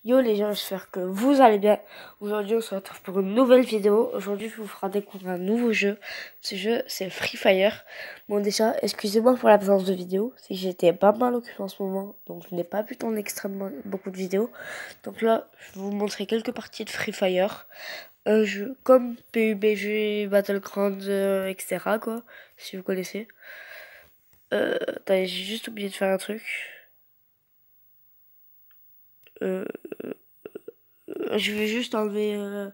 Yo les gens, j'espère que vous allez bien. Aujourd'hui on se retrouve pour une nouvelle vidéo. Aujourd'hui je vous ferai découvrir un nouveau jeu. Ce jeu c'est Free Fire. Bon déjà, excusez-moi pour l'absence de vidéo. C'est que j'étais pas mal occupé en ce moment. Donc je n'ai pas pu tourner extrêmement beaucoup de vidéos. Donc là je vais vous montrer quelques parties de Free Fire. Un jeu comme PUBG, Battlegrounds, etc. quoi. Si vous connaissez. Attendez, j'ai juste oublié de faire un truc. Euh, je vais juste enlever...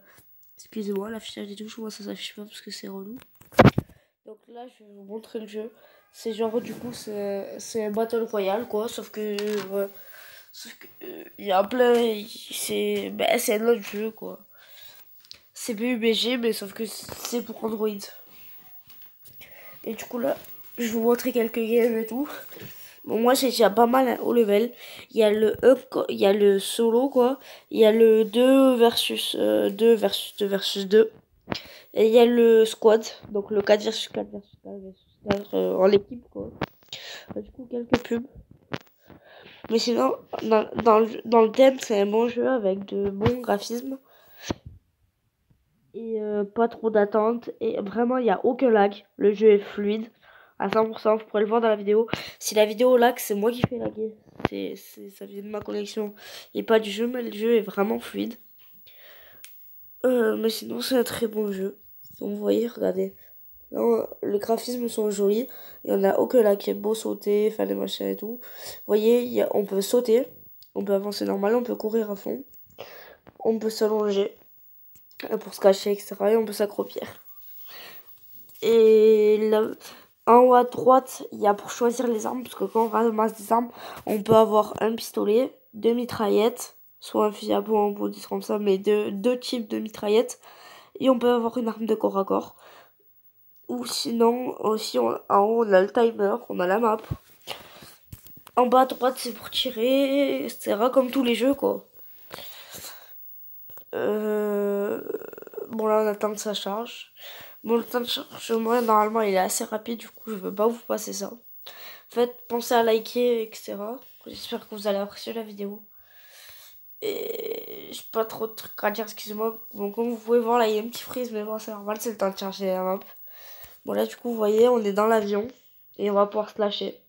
excusez-moi, l'affichage des touches, moi ça s'affiche pas parce que c'est relou. Donc là, je vais vous montrer le jeu. C'est genre, du coup, c'est un Battle Royale, quoi. Sauf que, il y a plein. C'est un autre jeu, quoi. C'est PUBG, mais sauf que c'est pour Android. Et du coup, là, je vais vous montrer quelques games et tout. Bon, moi, j'ai déjà pas mal au level. Il y a le il y a le solo, quoi. Il y a le 2 versus 2 versus 2 versus 2. Et il y a le squad, donc le 4 versus 4 versus 4 versus 4 en équipe, quoi. Du coup, quelques pubs. Mais sinon, dans le thème, c'est un bon jeu avec de bons graphismes. Et pas trop d'attente. Et vraiment, il n'y a aucun lag. Le jeu est fluide à 100%. Vous pourrez le voir dans la vidéo. Si la vidéo lag, c'est moi qui fais laguer. Ça vient de ma connexion et pas du jeu, mais le jeu est vraiment fluide. Mais sinon, c'est un très bon jeu. Donc, vous voyez, regardez. Là, les graphismes sont jolis. Il y en a aucun là qui est beau sauter, faire des machins et tout. Vous voyez, on peut sauter. On peut avancer normal, on peut courir à fond. On peut s'allonger pour se cacher, etc. Et on peut s'accroupir. Et là, en haut à droite, il y a pour choisir les armes. Parce que quand on ramasse des armes, on peut avoir un pistolet, deux mitraillettes. Soit un fusil à pompe ou des trucs comme ça, mais deux types de mitraillettes. Et on peut avoir une arme de corps à corps. Ou sinon, aussi en haut, on a le timer, on a la map. En bas à droite, c'est pour tirer, etc. Comme tous les jeux, quoi. Bon, là, on attend que ça charge. Bon, le temps de chargement, normalement, il est assez rapide. Du coup, je veux pas vous passer ça. En fait, pensez à liker, etc. J'espère que vous allez apprécier la vidéo. Et j'ai pas trop de trucs à dire, excusez-moi. Bon, comme vous pouvez voir, là, il y a un petit freeze, mais bon, c'est normal, c'est le temps de charger la map. Bon, là, du coup, vous voyez, on est dans l'avion. Et on va pouvoir se lâcher.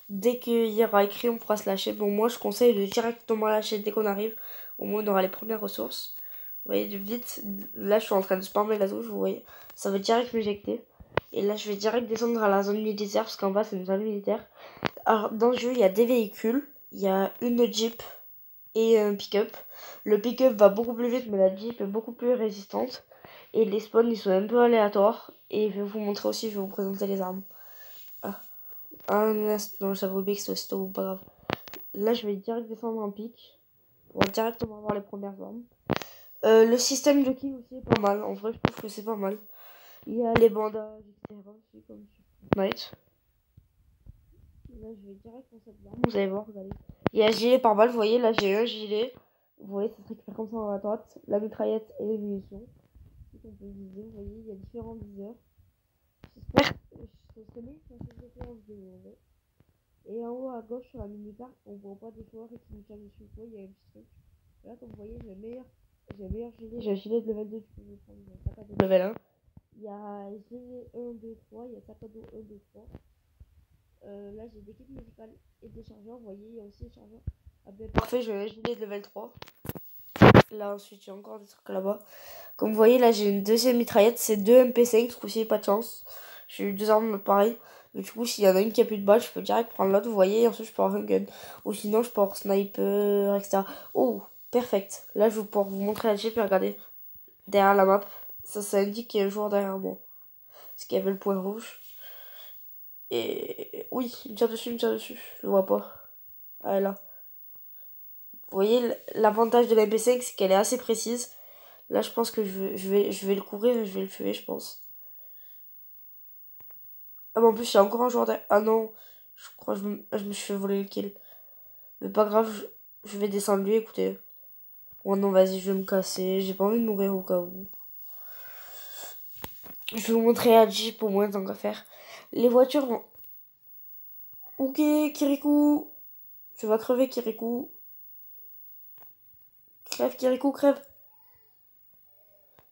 Dès qu'il y aura écrit, on pourra se lâcher. Bon, moi, je conseille de directement lâcher dès qu'on arrive. Au moins, on aura les premières ressources. Vous voyez, vite. Là, je suis en train de spammer la touche, vous voyez. Ça va direct m'éjecter. Et là, je vais direct descendre à la zone militaire, parce qu'en bas, c'est une zone militaire. Alors, dans le jeu, il y a des véhicules. Il y a une Jeep et un pick-up. Le pick-up va beaucoup plus vite, mais la Jeep est beaucoup plus résistante. Et les spawns, ils sont un peu aléatoires. Et je vais vous montrer aussi, je vais vous présenter les armes. Non, j'avais oublié que c'était aussitôt, pas grave. Là, je vais direct descendre en pic. On va directement avoir les premières armes. Le système de kill aussi est pas mal. En vrai, je trouve que c'est pas mal. Il y a les bandages, etc. aussi, comme sur Fortnite. Là, je vais direct dans cette arme. Vous allez voir, regardez. Il y a gilet par balle, vous voyez, là, j'ai un gilet. Vous voyez, ça se récupère comme ça à droite. La mitraillette et les munitions. On peut viser, vous voyez, il y a différents viseurs. J'espère que ce serait mieux que ça se fait en vidéo. Et en haut à gauche sur la mini-carte, on voit pas des joueurs qui nous tirent dessus. Il y a un petit truc. Là, comme vous voyez, j'ai le meilleur gilet. J'ai un gilet de level 2, tu peux me prendre un sac à dos de level 1. Il y a gilet 1, 2, 3. Il y a sac à dos 1, 2, 3. Là, j'ai des kits médicales et des chargeurs. Vous voyez, il y a aussi des chargeurs. Ah ben, parfait, j'ai un gilet de level 3. Là, ensuite, j'ai encore des trucs là-bas. Comme vous voyez, là, j'ai une deuxième mitraillette. C'est deux MP5, ce coup-ci, pas de chance. J'ai eu deux armes pareilles. Mais du coup, s'il y en a une qui a plus de balles, je peux direct prendre l'autre, vous voyez, et ensuite je peux avoir un gun. Ou sinon, je peux avoir sniper, etc. Oh, perfect. Là, je vais pouvoir vous montrer la Jeep et regardez. Derrière la map, ça indique qu'il y a un joueur derrière moi. Parce qu'il y avait le point rouge. Et oui, il me tire dessus, Je le vois pas. Ah, là. Vous voyez, l'avantage de la MP5, c'est qu'elle est assez précise. Là, je pense que je vais le courir et je vais le tuer, je pense. Ah, mais en plus, il y a encore un joueur derrière. Ah non, je crois que je me suis fait voler le kill. Mais pas grave, je vais descendre lui, écoutez. Oh non, vas-y, je vais me casser. J'ai pas envie de mourir au cas où. Je vais vous montrer la Jeep au moins, tant qu'à faire. Les voitures vont... Ok, Kirikou. Tu vas crever, Kirikou. crève, Kirikou, crève.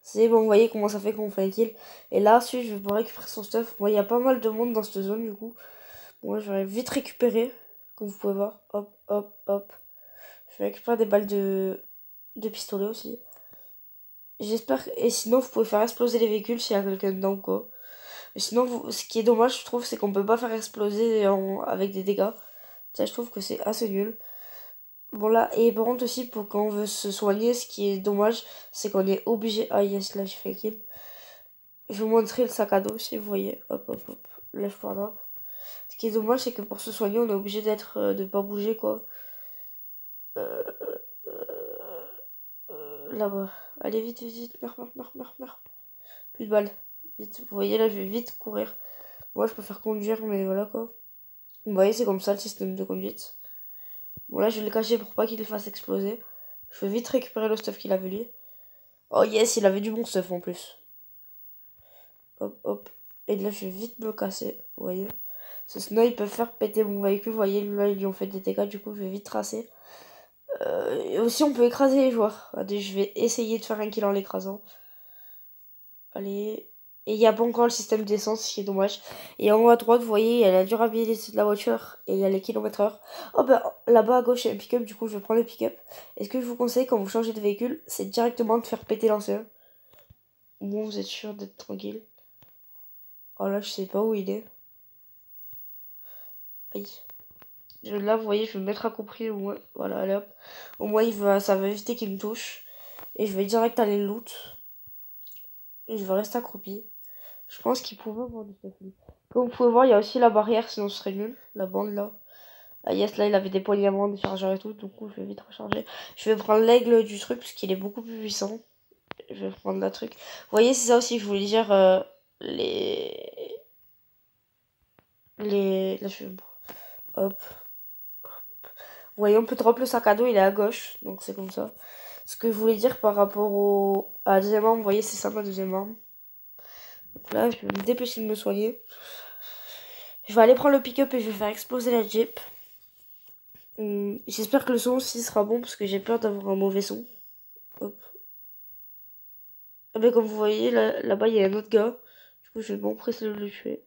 C'est bon, vous voyez comment ça fait quand on fait un kill. Et là, ensuite, je vais pouvoir récupérer son stuff. Bon, il y a pas mal de monde dans cette zone, du coup. Bon, je vais vite récupérer, comme vous pouvez voir. Hop, hop, hop. Je vais récupérer des balles de pistolet aussi. J'espère que... Et sinon, vous pouvez faire exploser les véhicules s'il y a quelqu'un dedans ou quoi. Mais sinon, ce qui est dommage, je trouve, c'est qu'on peut pas faire exploser avec des dégâts. Ça, je trouve que c'est assez nul. Bon là, et par contre aussi, pour quand on veut se soigner, ce qui est dommage, c'est qu'on est obligé... Ah yes, là, j'ai fait kill. Je vais vous montrer le sac à dos, si vous voyez. Hop, hop, hop. Lève par là. Ce qui est dommage, c'est que pour se soigner, on est obligé de pas bouger, quoi. Euh, Là-bas. Allez, vite, vite, vite. Meurs, meurs, meurs, meurs, meurs. Plus de balles. Vite. Vous voyez, là, je vais vite courir. Moi, je préfère conduire, mais voilà, quoi. Vous voyez, c'est comme ça, le système de conduite. Bon, là, je vais le cacher pour pas qu'il le fasse exploser. Je vais vite récupérer le stuff qu'il avait, lui. Oh, yes, il avait du bon stuff, en plus. Hop, hop. Et là, je vais vite me casser, vous voyez. Sinon, ils peuvent faire péter mon véhicule. Vous voyez, là, ils lui ont fait des dégâts, du coup, je vais vite tracer. Et aussi, on peut écraser les joueurs. Allez, je vais essayer de faire un kill en l'écrasant. Allez. Et il n'y a pas encore le système d'essence, ce qui est dommage. Et en haut à droite, vous voyez, il y a la durabilité de la voiture et il y a les kilomètres heure. Oh bah, là-bas à gauche, il y a un pick-up, du coup, je vais prendre le pick-up. Et ce que je vous conseille quand vous changez de véhicule, c'est directement de faire péter l'ancien. Bon, vous êtes sûr d'être tranquille. Oh là, je sais pas où il est. Aïe. Là, vous voyez, je vais me mettre à compris au moins. Voilà, allez hop. Au moins, ça va éviter qu'il me touche. Et je vais direct aller le loot. Et je vais rester accroupi. Je pense qu'il pouvait avoir du stuff. Comme vous pouvez voir, il y a aussi la barrière, sinon ce serait nul. La bande là. Ah yes, là il avait des poignées à main, des chargeurs et tout. Du coup, je vais vite recharger. Je vais prendre l'aigle du truc parce qu'il est beaucoup plus puissant. Je vais prendre la truc. Vous voyez, c'est ça aussi que je voulais dire. Les. Là, je vais. Hop. Vous voyez, on peut drop le sac à dos, il est à gauche. Donc c'est comme ça. Ce que je voulais dire par rapport à la deuxième arme, vous voyez, c'est ça ma deuxième arme. Donc là, je vais me dépêcher de me soigner. Je vais aller prendre le pick-up et je vais faire exploser la Jeep. J'espère que le son aussi sera bon parce que j'ai peur d'avoir un mauvais son. Hop. Ah ben comme vous voyez, là-bas il y a un autre gars. Du coup, je vais m'empresser de le tuer.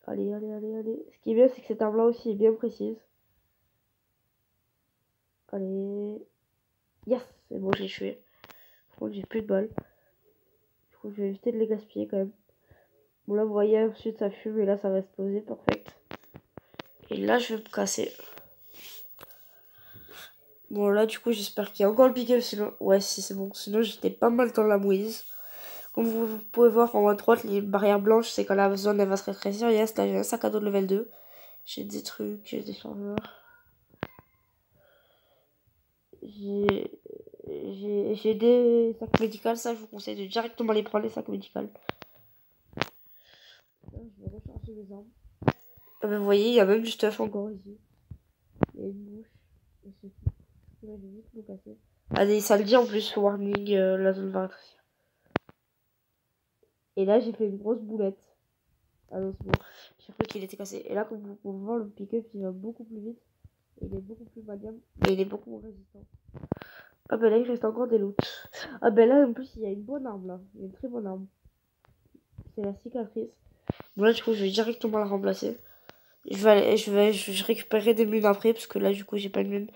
Allez, allez, allez, allez. Ce qui est bien, c'est que cette arme-là aussi est bien précise. Allez. Yes, c'est bon, j'ai tué. Par contre, j'ai plus de balles. Du coup, je vais éviter de les gaspiller quand même. Bon, là, vous voyez, ensuite ça fume et là, ça va exploser. Parfait. Et là, je vais me casser. Bon, là, du coup, j'espère qu'il y a encore le pick-up. Sinon, ouais, si c'est bon. Sinon, j'étais pas mal dans la mouise. Comme vous pouvez voir en haut à droite, les barrières blanches, c'est quand la zone elle va se rétrécir. Yes, là, j'ai un sac à dos de level 2. J'ai des trucs, j'ai des chargeurs. J'ai des sacs médicaux. Ça, je vous conseille de directement les prendre, les sacs médicaux. Là, je vais recharger les armes. Ah ben, vous voyez, il y a même du stuff encore ici. Il y a une bouche. Et c'est tout. Là, je vais vite me casser. Allez, ça le dit en plus, warning, la zone va rétrécir. Et là, j'ai fait une grosse boulette. Ah non, c'est bon. J'ai cru qu'il était cassé. Et là, comme vous pouvez voir, le pick-up, il va beaucoup plus vite. Et il est beaucoup plus maniable. Et il est beaucoup moins résistant. Ah ben là, il reste encore des loots. Ah ben là, en plus, il y a une bonne arme, là. Il y a une très bonne arme. C'est la cicatrice. Bon, là, du coup, je vais directement la remplacer. Je récupérerai des munes après, parce que là, du coup, j'ai pas de munes.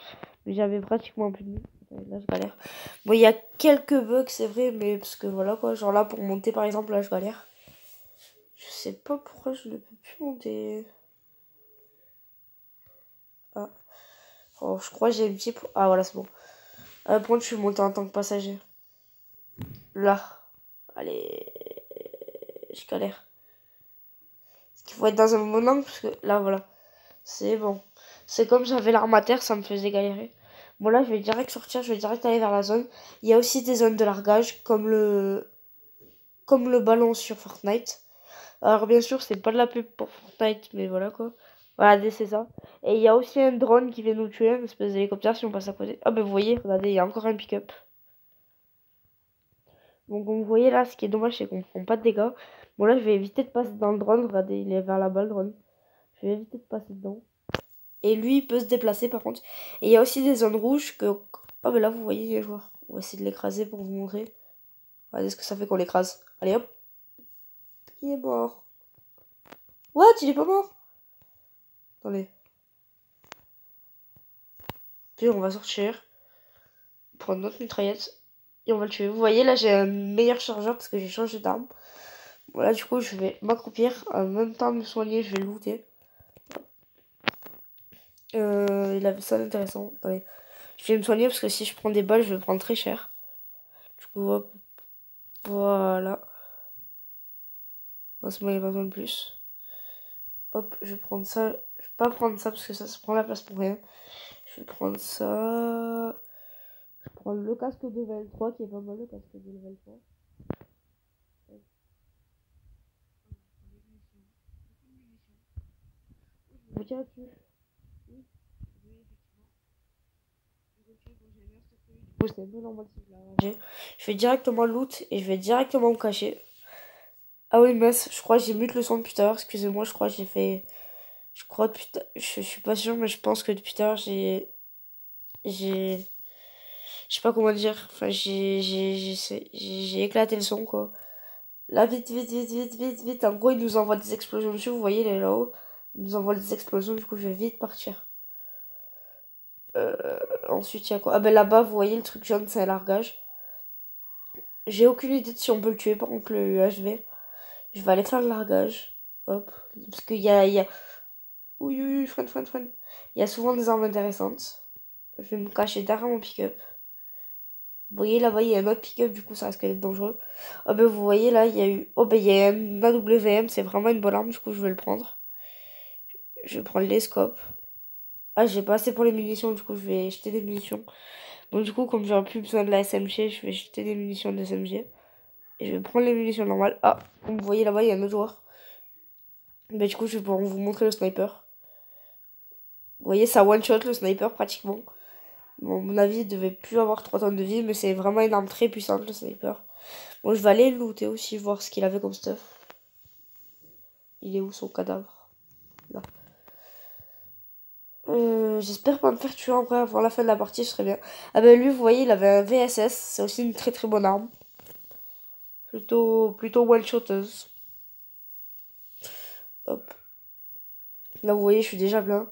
Mais j'avais pratiquement plus de munes. Là, je galère. Bon, il y a quelques bugs, c'est vrai, mais parce que voilà, quoi. Genre là, pour monter, par exemple, là, je galère. Je sais pas pourquoi je ne peux plus monter. Ah. Oh, je crois que j'ai un petit... Ah, voilà, c'est bon. Par contre, je suis monté en tant que passager. Là. Allez. Je galère. Parce qu'il faut être dans un bon angle, parce que là, voilà. C'est bon. C'est comme j'avais l'arme à terre, ça me faisait galérer. Bon, là, je vais direct sortir, je vais direct aller vers la zone. Il y a aussi des zones de largage, comme le ballon sur Fortnite. Alors, bien sûr, c'est pas de la pub pour Fortnite, mais voilà, quoi. Regardez, c'est ça. Et il y a aussi un drone qui vient nous tuer, une espèce d'hélicoptère si on passe à côté. Ah, ben, vous voyez, regardez, il y a encore un pick-up. Donc, comme vous voyez là, ce qui est dommage, c'est qu'on prend pas de dégâts. Bon, là, je vais éviter de passer dans le drone. Regardez, il est vers là-bas, le drone. Je vais éviter de passer dedans. Et lui, il peut se déplacer, par contre. Et il y a aussi des zones rouges que Oh, mais là, vous voyez, il y a un joueur. On va essayer de l'écraser pour vous montrer. Regardez ce que ça fait qu'on l'écrase. Allez, hop. Il est mort. What? Il est pas mort? Attendez. Puis on va sortir. Prendre notre mitraillette. Et on va le tuer. Vous voyez, là, j'ai un meilleur chargeur parce que j'ai changé d'arme. Voilà, du coup, je vais m'accroupir. En même temps, me soigner, je vais le looter. Il avait ça d'intéressant. Attendez. Je vais me soigner parce que si je prends des balles, je vais prendre très cher. Du coup, hop. Voilà. En ce moment, il n'y a pas besoin de plus. Hop, je vais prendre ça. Je vais pas prendre ça parce que ça se prend la place pour rien. Je vais prendre ça. Je vais prendre le casque de level 3 qui est pas mal, le casque de level 3. Je vais tirer dessus. Oui, c'est un peu normal si je l'ai arrangé. Je vais directement loot et je vais directement me cacher. Ah oui, mince, je crois que j'ai mute le son depuis tout à l'heure. Excusez-moi, je crois que j'ai fait. Je crois depuis. Je suis pas sûr, mais je pense que depuis tout à l'heure j'ai. Je sais pas comment dire. Enfin, j'ai éclaté le son, quoi. Là, vite, vite, vite, vite, vite, vite. En gros, il nous envoie des explosions dessus. Vous voyez, il est là-haut. Il nous envoie des explosions. Du coup, je vais vite partir. Ensuite, il y a quoi? Ah, ben là-bas, vous voyez, le truc jaune, c'est un largage. J'ai aucune idée de si on peut le tuer, par contre, le UHV. Je vais aller faire le largage. Hop. Parce qu'il y a. Oui, oui, oui, freine. Il y a souvent des armes intéressantes. Je vais me cacher derrière mon pick-up. Vous voyez là-bas, il y a un autre pick-up, du coup, ça risque d'être dangereux. Oh, ben vous voyez là, il y a eu. Oh, ben il y a un AWM, c'est vraiment une bonne arme, du coup, je vais le prendre. Je vais prendre les scopes. Ah, j'ai pas assez pour les munitions, du coup, je vais jeter des munitions. Donc, du coup, comme j'aurai plus besoin de la SMG, je vais jeter des munitions de SMG. Et je vais prendre les munitions normales. Ah, comme vous voyez là-bas, il y a un autre joueur. Ben, du coup, je vais pouvoir vous montrer le sniper. Vous voyez, ça one-shot le sniper pratiquement. Bon, à mon avis, il devait plus avoir 3 tonnes de vie, mais c'est vraiment une arme très puissante, le sniper. Bon, je vais aller le looter aussi, voir ce qu'il avait comme stuff. Il est où son cadavre? Là. J'espère pas me faire tuer en vrai avant la fin de la partie, ce serait bien. Ah ben lui, vous voyez, il avait un VSS, c'est aussi une très très bonne arme. Plutôt one-shoteuse. Hop. Là, vous voyez, je suis déjà plein.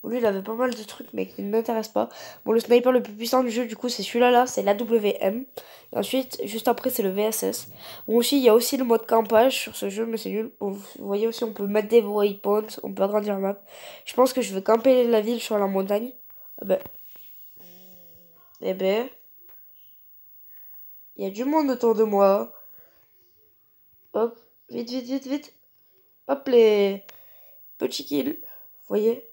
Bon, lui, il avait pas mal de trucs, mais qui ne m'intéressent pas. Bon, le sniper le plus puissant du jeu, du coup, c'est celui-là, là, c'est l'AWM. Et ensuite, juste après, c'est le VSS. Bon, aussi, il y a aussi le mode campage sur ce jeu, mais c'est nul. Bon, vous voyez aussi, on peut mettre des waypoints, on peut agrandir la map. Je pense que je vais camper la ville sur la montagne. Ah ben. Eh ben. Il y a du monde autour de moi. Hop, vite, vite, vite, vite. Hop, les petits kills. Vous voyez?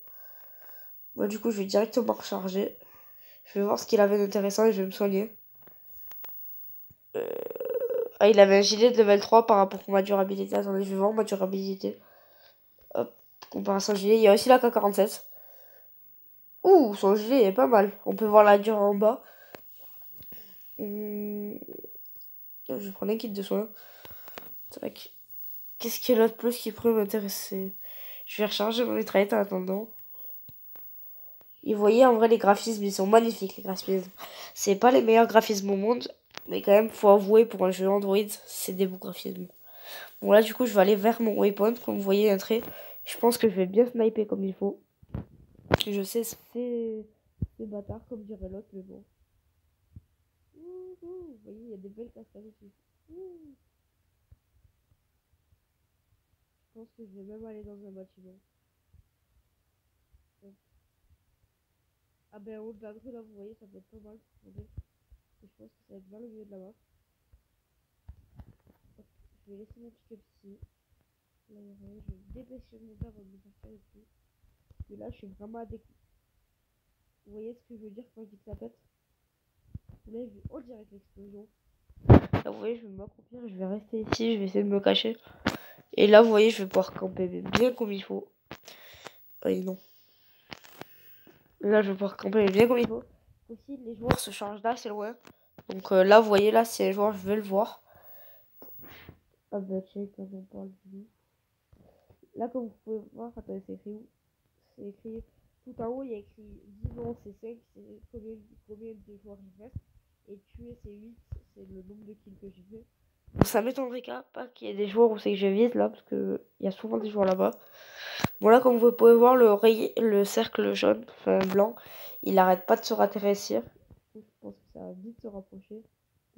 Moi, du coup, je vais directement recharger. Je vais voir ce qu'il avait d'intéressant et je vais me soigner. Ah, il avait un gilet de level 3 par rapport à ma durabilité. Attendez, je vais voir ma durabilité. Hop, comparé à son gilet. Il y a aussi la K47. Ouh, son gilet est pas mal. On peut voir la dure en bas. Je vais prendre un kit de soin. Tac. Qu'est-ce qu'il y a là de plus qui pourrait m'intéresser? Je vais recharger mon mitraillette en attendant. Et vous voyez, en vrai, les graphismes, ils sont magnifiques, les graphismes. C'est pas les meilleurs graphismes au monde, mais quand même, faut avouer, pour un jeu Android, c'est des beaux graphismes. Bon, là, du coup, je vais aller vers mon waypoint, comme vous voyez, un trait. Je pense que je vais bien sniper comme il faut. Je sais, c'est bâtard, comme dirait l'autre, mais bon. Vous voyez, il y a des belles cascades aussi. Je pense que je vais même aller dans un bâtiment. Ah ben, au-delà de là, vous voyez, ça peut être pas mal. Je pense que ça va être vers le milieu de la map. Je vais laisser mon pick-up ici. Là, il y a rien. Je vais me dépêcher de monter avant de me faire tirer dessus. Et là, je suis vraiment à des... Vous voyez ce que je veux dire quand je dis que ça pète? Là, je vais on dirait l'explosion. Là, vous voyez, je vais m'accroupir, je vais rester ici, je vais essayer de me cacher. Et là, vous voyez, je vais pouvoir camper bien comme il faut. Oui, non. Là, je vais pouvoir camper bien comme il faut. Aussi, les joueurs se changent là, c'est loin. Donc là, vous voyez, là, c'est un joueur, je vais le voir. Ah bah, check, quand on parle de lui. Là, comme vous pouvez voir, attendez, c'est écrit où? C'est écrit Tout en haut, il y a écrit vivant, c'est 5, c'est combien de joueurs il reste. Et tuer, c'est 8, c'est le nombre de kills que j'ai fait. Donc ça m'étonnerait pas qu'il y ait des joueurs où c'est que je vise là, parce que il y a souvent des joueurs là-bas. Bon là, comme vous pouvez voir, le cercle jaune, enfin blanc, il arrête pas de se ratterrissir. Je pense que ça va vite se rapprocher.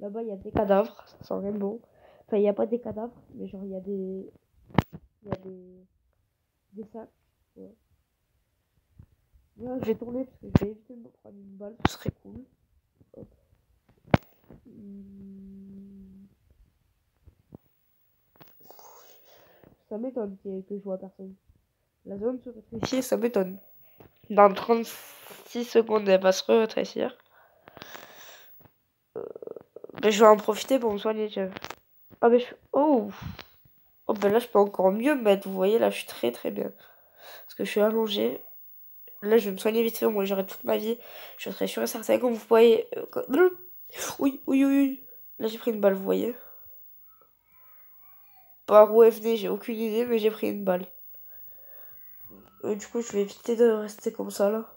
Là-bas, il y a des cadavres, ça sent rien de bon. Enfin, il n'y a pas des cadavres, mais genre il y a des sacs. Ouais. Là, je vais tourner parce que je vais éviter de me prendre une balle, ce serait cool. Hop. Ça m'étonne que je vois personne. La zone se rétrécit, ça m'étonne. Dans 36 secondes, elle va se rétrécir. Ben, je vais en profiter pour me soigner, tiens. Ah, ben, oh! Oh, ben là, je peux encore mieux me mettre. Vous voyez, là, je suis très très bien. Parce que je suis allongé. Là, je vais me soigner vite fait. Moi, j'aurai toute ma vie. Je serai sûr et certain, comme vous voyez. Oui, oui, oui, oui. Là, j'ai pris une balle, vous voyez. Par où elle venait, j'ai aucune idée, mais j'ai pris une balle. Du coup, je vais éviter de rester comme ça, là.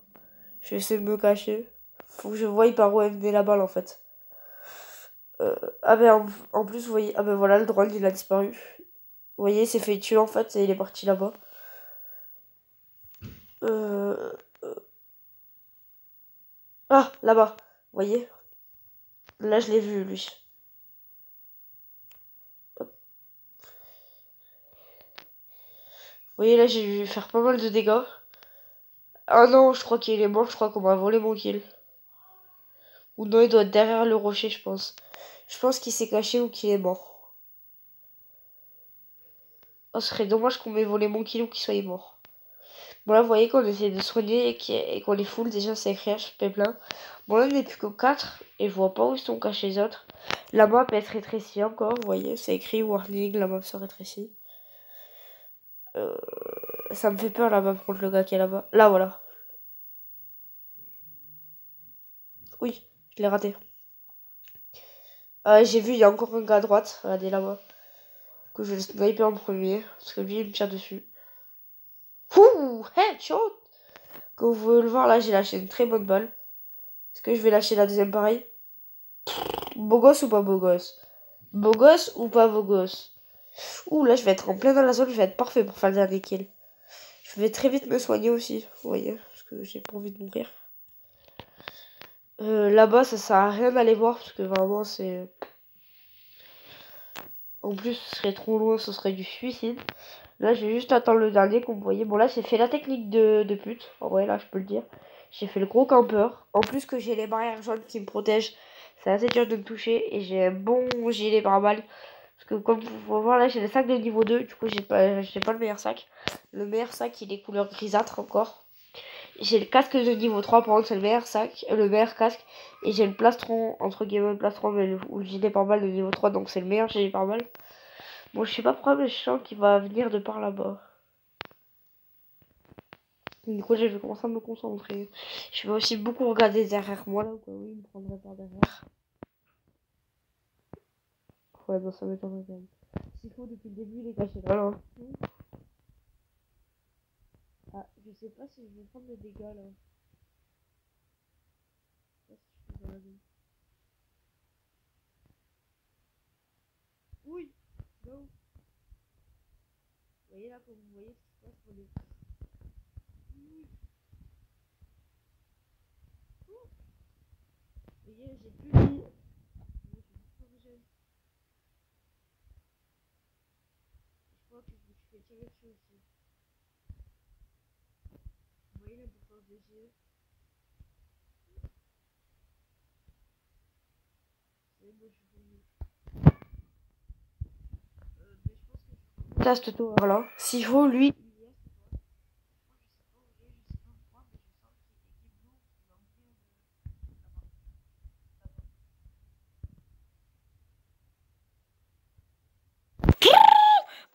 Je vais essayer de me cacher. Faut que je voie par où elle venait la balle, en fait. Ah ben, en plus, vous voyez... Ah ben voilà, le drone, il a disparu. Vous voyez, il s'est fait tuer, en fait, et il est parti là-bas. Ah, là-bas. Vous voyez? Là, je l'ai vu, lui. Hop. Vous voyez, là, j'ai dû faire pas mal de dégâts. Ah non, je crois qu'il est mort. Je crois qu'on m'a volé mon kill. Ou non, il doit être derrière le rocher, je pense. Je pense qu'il s'est caché ou qu'il est mort. Oh, ce serait dommage qu'on m'ait volé mon kill ou qu'il soit mort. Bon, là, vous voyez qu'on essaie de soigner et qu'on est full. Déjà, c'est écrit HP plein. Bon, là, il n'est plus que 4. Et je vois pas où ils sont cachés les autres. La map, elle se rétrécit encore. Vous voyez, c'est écrit warning. La map se rétrécit. Ça me fait peur la map contre le gars qui est là-bas. Là, voilà. Oui, je l'ai raté. J'ai vu, il y a encore un gars à droite. Regardez là-bas. Du coup, je vais le sniper en premier. Parce que lui, il me tire dessus. Ouh, headshot! Comme vous pouvez le voir, là, j'ai lâché une très bonne balle. Est-ce que je vais lâcher la deuxième pareil? Beau gosse ou pas beau gosse? Beau gosse ou pas beau gosse? Ouh, là, je vais être en plein dans la zone. Je vais être parfait pour faire le dernier kill. Je vais très vite me soigner aussi. Vous voyez? Parce que j'ai pas envie de mourir. Là-bas, ça sert à rien d'aller voir. Parce que vraiment, c'est... En plus, ce serait trop loin. Ce serait du suicide. Là, je vais juste attendre le dernier qu'on me voyait. Bon, là, j'ai fait la technique de pute. En vrai, là, je peux le dire. J'ai fait le gros campeur. En plus que j'ai les barrières jaunes qui me protègent. C'est assez dur de me toucher. Et j'ai un bon gilet pare-balles. Parce que comme vous pouvez voir, là, j'ai le sac de niveau 2. Du coup, j'ai pas le meilleur sac. Le meilleur sac, il est couleur grisâtre encore. J'ai le casque de niveau 3. Par contre, c'est le meilleur sac. Le meilleur casque. Et j'ai le plastron, entre guillemets, le plastron, mais le gilet pare-balles de niveau 3. Donc, c'est le meilleur gilet pare-balles. Bon, je sais pas pourquoi, mais je sens qu'il va venir de par là-bas. Du coup, je vais commencer à me concentrer. Je vais aussi beaucoup regarder derrière moi, là, où oui, il me prendrait par derrière. Ouais, bon, ça m'étonnerait quand même. S'il faut, depuis le début, il est caché là, là. Ah, je sais pas si je vais prendre des dégâts, là. Je sais pas si je suis dans la zone. Oui! No! Vous voyez là, comme vous voyez ce qui se passe pour les... Oui! Vous voyez, j'ai plus de vie. Je crois que je me suis fait tirer dessus aussi. Vous voyez la différence des yeux? C'est bon, je suis venu. Mais je pense que je vais tester tout là. S'il faut, lui.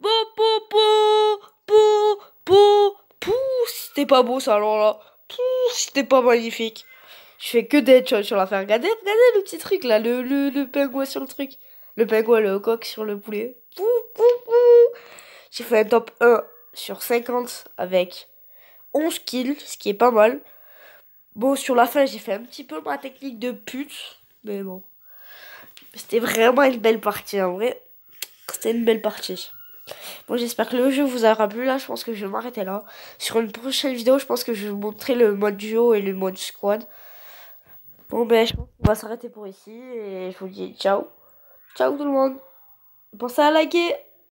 Po, po, po, po, po, pou, c'était pas beau ça alors là. C'était pas magnifique. Je fais que des headshots sur l'affaire. Regardez, regardez le petit truc là, le pingouin sur le truc. Le pingouin, le coq sur le poulet. Pou, pou, pou. J'ai fait un top 1 sur 50 avec 11 kills, ce qui est pas mal. Bon, sur la fin, j'ai fait un petit peu ma technique de pute. Mais bon. C'était vraiment une belle partie, en vrai. C'était une belle partie. Bon, j'espère que le jeu vous aura plu. Là, je pense que je vais m'arrêter là. Sur une prochaine vidéo, je pense que je vais vous montrer le mode duo et le mode squad. Bon, ben, je pense qu'on va s'arrêter pour ici. Et je vous dis ciao. Ciao tout le monde. Pensez à liker.